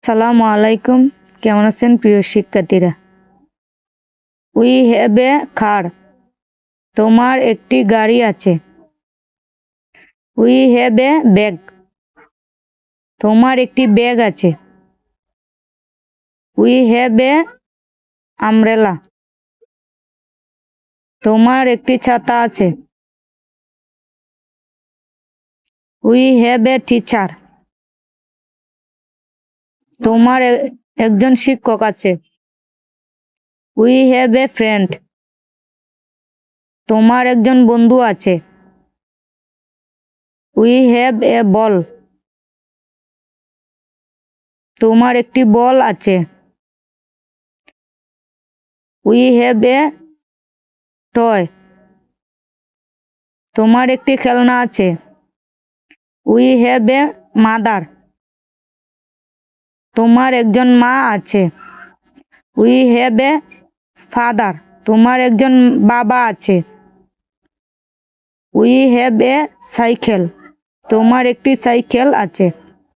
আসসালামু আলাইকুম, কেমন আছেন প্রিয় শিক্ষার্থীরা? উই হ্যাভ এ কার, তোমার একটি গাড়ি আছে। উই হ্যাভ এ ব্যাগ, তোমার একটি ব্যাগ আছে। উই হ্যাভ এ আমব্রেলা, তোমার একটি ছাতা আছে। উই হ্যাভ এ টিচার, তোমার একজন শিক্ষক আছে। উই হ্যাভ এ ফ্রেন্ড, তোমার একজন বন্ধু আছে। উই হ্যাভ এ বল, তোমার একটি বল আছে। উই হ্যাভ এ টয়, তোমার একটি খেলনা আছে। উই হ্যাভ এ মাদার, তোমার একজন মা আছে। উই হ্যাভ এ ফাদার, তোমার একজন বাবা আছে। উই হ্যাভ এ সাইকেল, তোমার একটি সাইকেল আছে।